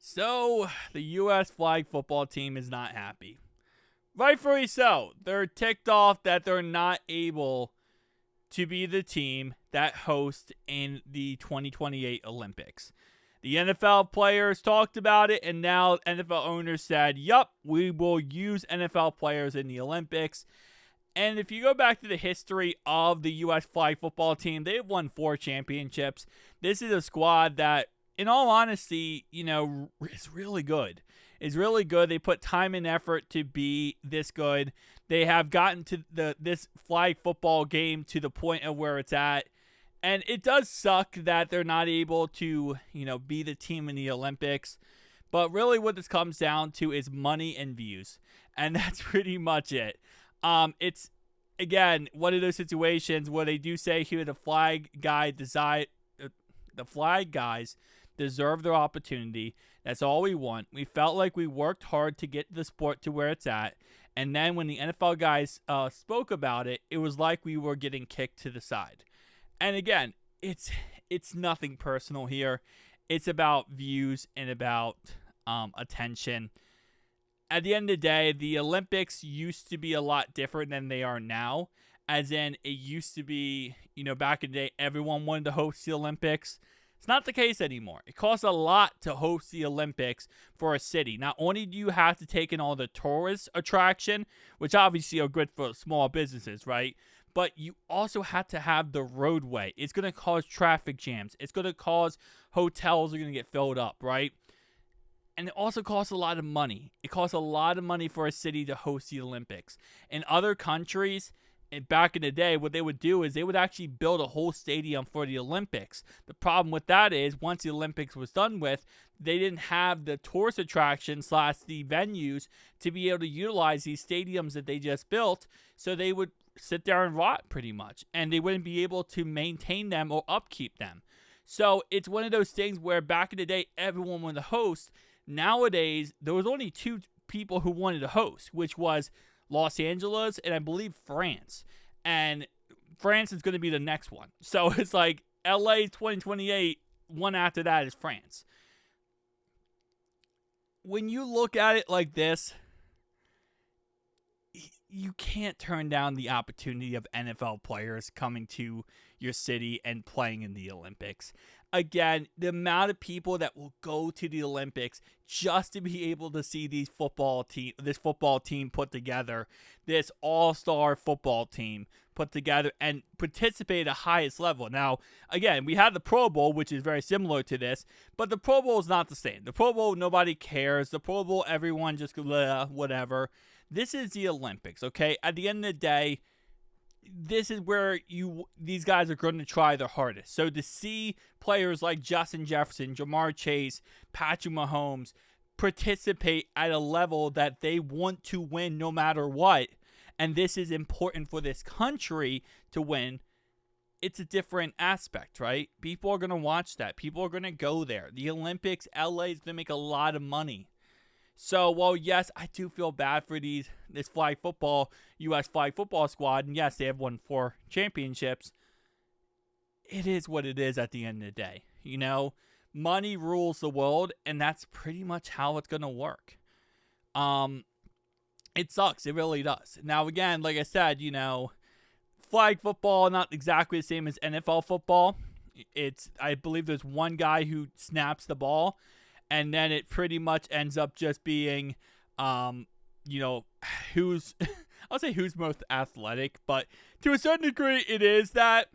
So, the U.S. flag football team is not happy. Rightfully so. They're ticked off that they're not able to be the team that hosts in the 2028 Olympics. The NFL players talked about it, and now NFL owners said, yup, we will use NFL players in the Olympics. And if you go back to the history of the U.S. flag football team, they've won 4 championships. This is a squad that, in all honesty, is really good. Is really good. They put time and effort to be this good. They have gotten to this flag football game to the point of where it's at. And it does suck that they're not able to, be the team in the Olympics. But really what this comes down to is money and views. And that's pretty much it. It's, again, one of those situations where they do say here the flag guys deserve their opportunity. That's all we want. We felt like we worked hard to get the sport to where it's at. And then when the NFL guys spoke about it, it was like we were getting kicked to the side. And again, it's nothing personal here. It's about views and about attention. At the end of the day, the Olympics used to be a lot different than they are now. As in, it used to be, back in the day, everyone wanted to host the Olympics. It's not the case anymore. It costs a lot to host the Olympics for a city. Not only do you have to take in all the tourist attraction, which obviously are good for small businesses, right? But you also have to have the roadway. It's going to cause traffic jams. It's going to cause hotels are going to get filled up, right? And it also costs a lot of money. It costs a lot of money for a city to host the Olympics. In other countries, back in the day, what they would do is they would actually build a whole stadium for the Olympics. The problem with that is once the Olympics was done with, they didn't have the tourist attractions / the venues to be able to utilize these stadiums that they just built. So they would sit there and rot pretty much. And they wouldn't be able to maintain them or upkeep them. So it's one of those things where back in the day, everyone wanted to host. Nowadays, there was only 2 people who wanted to host, which was Los Angeles and I believe France. And France is going to be the next one. So it's like LA 2028, one after that is France. When you look at it like this, you can't turn down the opportunity of NFL players coming to your city and playing in the Olympics. Again, the amount of people that will go to the Olympics just to be able to see this football team put together, this all-star football team put together and participate at the highest level. Now, again, we had the Pro Bowl, which is very similar to this, but the Pro Bowl is not the same. The Pro Bowl, nobody cares. The Pro Bowl, everyone just goes, whatever. This is the Olympics, okay? At the end of the day, this is where these guys are going to try their hardest. So to see players like Justin Jefferson, Jamar Chase, Patrick Mahomes participate at a level that they want to win no matter what, and this is important for this country to win, it's a different aspect, right? People are going to watch that. People are going to go there. The Olympics, LA is going to make a lot of money. So, well, yes, I do feel bad for this U.S. flag football squad. And yes, they have won 4 championships. It is what it is at the end of the day. Money rules the world, and that's pretty much how it's going to work. It sucks. It really does. Now, again, like I said, flag football, not exactly the same as NFL football. I believe there's one guy who snaps the ball. And then it pretty much ends up just being, who's most athletic. But to a certain degree, it is that,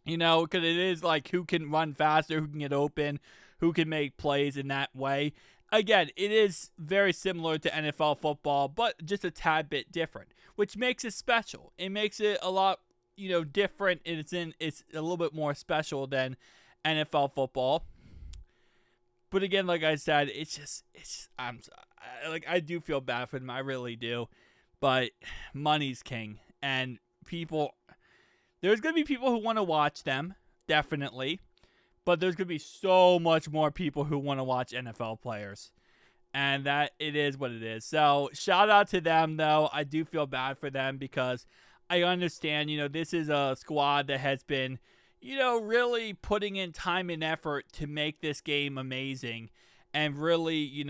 because it is like who can run faster, who can get open, who can make plays in that way. Again, it is very similar to NFL football, but just a tad bit different, which makes it special. It makes it a lot, different. And it's a little bit more special than NFL football. But again, like I said, I do feel bad for them. I really do. But money's king. And there's going to be people who want to watch them, definitely. But there's going to be so much more people who want to watch NFL players. And that it is what it is. So, shout out to them, though. I do feel bad for them because I understand, this is a squad that has been really putting in time and effort to make this game amazing. and really,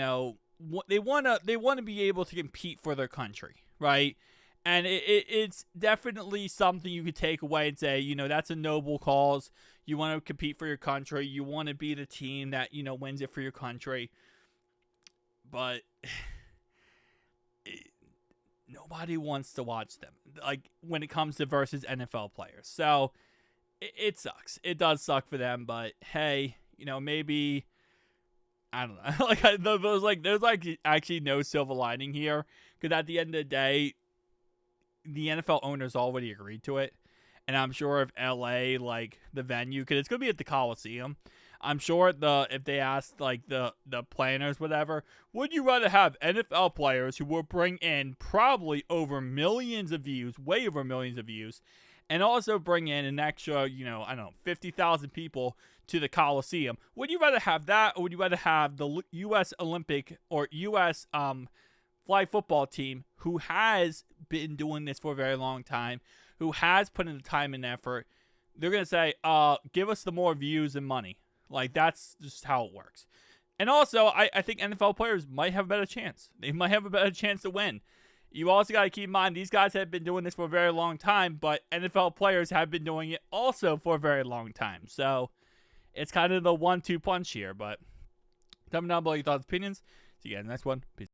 they want to be able to compete for their country, right? And it's definitely something you could take away and say, that's a noble cause. You want to compete for your country. You want to be the team that, wins it for your country. But nobody wants to watch them, like, when it comes to versus NFL players. So it sucks. It does suck for them, but hey, maybe, I don't know. There's actually no silver lining here, because at the end of the day, the NFL owners already agreed to it. And I'm sure if LA, like, the venue, because it's going to be at the Coliseum, I'm sure if they asked, like, the planners, whatever, would you rather have NFL players who will bring in probably over millions of views, way over millions of views, and also bring in an extra, 50,000 people to the Coliseum? Would you rather have that, or would you rather have the U.S. Olympic or U.S. flag football team, who has been doing this for a very long time, who has put in the time and effort? They're going to say, give us the more views and money. Like, that's just how it works. And also, I think NFL players might have a better chance. They might have a better chance to win. You also got to keep in mind, these guys have been doing this for a very long time, but NFL players have been doing it also for a very long time. So, it's kind of the 1-2 punch here. But comment down below your thoughts and opinions. See you guys in the next one. Peace.